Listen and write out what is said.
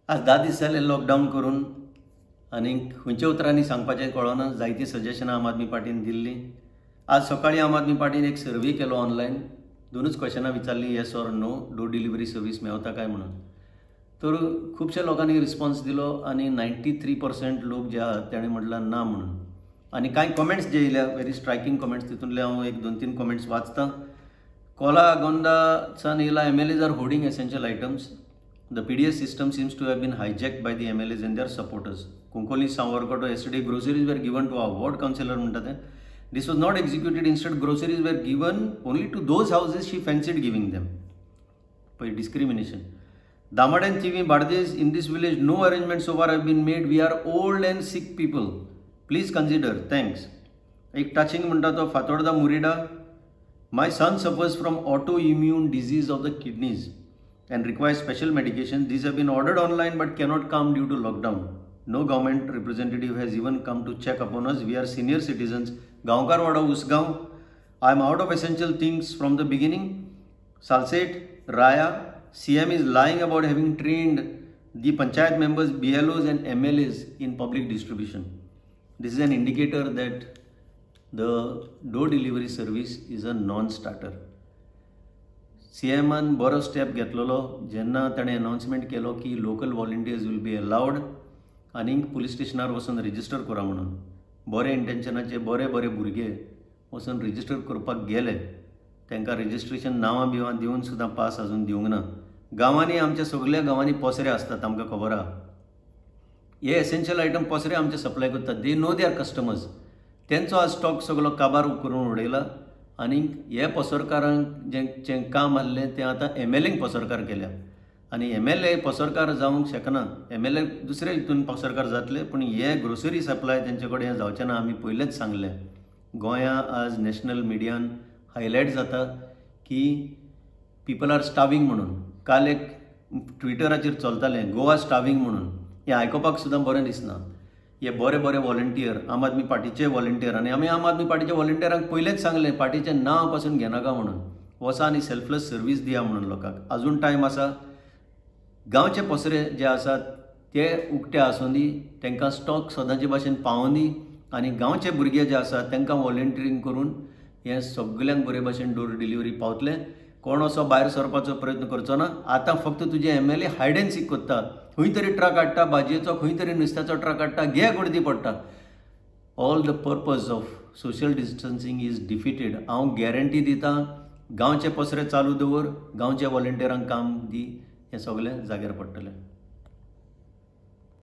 आज 10 दीस जाले लॉकडावन करून आनी खंयच्या उतरांनी सांगपाचें कळना. जायतीं सजेशनां आम आदमी पार्टीन दिल्लीं. आज सकाळीं आम आदमी पार्टीन एक सर्वे केलो ऑनलायन. दोनूच क्वेश्चनां विचारलीं, yes or no, door delivery service मेळता काय म्हणून. तर खुबशे लोकांनी रिस्पॉन्स दिलो आनी 93% लोक जे आहात ताणें म्हटलां ना म्हणून. आनी कांय कमेंट्स जे येयल्या, व्हेरी स्ट्रायकींग कमेंट्स, तितूंतले हांव एक 2-3 कमेंट्स वाचतां. कोला आगोंदासान येयला, MLAs are hoarding essential items. The PDS system seems to have been hijacked by the MLAs and their supporters. Konkoli Savarkoto, yesterday groceries were given to our ward councillor. This was not executed. Instead, groceries were given only to those houses she fancied giving them. By discrimination. Damad and Chivi Bardes, in this village, no arrangements so far have been made. We are old and sick people. Please consider. Thanks. Ek touching muntato Fatorda Murida. My son suffers from autoimmune disease of the kidneys and requires special medication. These have been ordered online but cannot come due to lockdown. No government representative has even come to check upon us. We are senior citizens. Gaonkar Wada Usgaon. I am out of essential things from the beginning. Salset, Raya, CM is lying about having trained the Panchayat members, BLOs and MLAs in public distribution. This is an indicator that the door delivery service is a non-starter. CMन बरो step घेतलेलो जेन्ना ताणें announcement केलो की local volunteers will be allowed आनी police स्टेशनार वचून register करा म्हणून. बरे इंटेन्शनाचे बरे भुरगे वचून रजिस्टर करपाक गेले. तांकां रजिस्ट्रेशन नांवां बिवां दिवन सुद्दां पास अजून दिवंक ना. गांवांनी आमच्या सगळ्या गांवांनी पसरे आसतात, आमकां खबर आहा. हे एसेंशियल आयटम पसरे आमचे सप्लाय करतात. They know देआर customers. तेंचो आज स्टॉक सगळो काबार करून उडयला आनी हे पसरकारांक जें काम आसलें तें आतां MLAंक पसरकार केल्या. आनी MLA पसरकार जावंक शकना. MLA दुसरे हितून पसरकार जातले, पूण हे ग्रोसरी सप्लाय तेंचे कडेन हें जावचें ना. आमी पयलेंच सांगलें. गोंया आज नॅशनल मिडियान हायलायट जाता की पीपल आर स्टार्विंग म्हणून. काल एक ट्विटराचेर चलतालें गोवा स्टार्विंग म्हणून. हें आयकोपाक सुद्दां बरें दिसना. हे बरे वॉलंटियर, आम आदमी पार्टीचे वॉलंटियर, आनी आमी आम आदमी पार्टीच्या वॉलंटियरांक पयलेंच सांगलें पार्टीचें नांव पासून घेनाका म्हणून. वचा आनी सेल्फलेस सर्वीस दिया म्हणून लोकांक. अजून टायम आसा. गांवचे पसरे जे आसात ते उक्ते आसूं दी, तांकां स्टॉक सदांचे भाशेन पावों दी आनी गांवचे भुरगे जे आसात तांकां वॉलंटियरींग करून हें सगळ्यांक बरे भाशेन डोर डिलिव्हरी पावतलें. कोण असो भायर सरपाचो प्रयत्न करचो ना. आतां फक्त तुजे MLA हायड एंड सीक करता. खंय तरी ट्रक हाडटा भाजयेचो, खंय तरी नुस्त्याचो ट्रक हाडटा, घे गर्दी पडटा. All the purpose of social distancing is defeated. हांव गॅरंटी दितां, गांवचे पसरे चालू दवर, गांवच्या वॉलंटियरांक काम दी, हें सगळें जाग्यार पडटलें.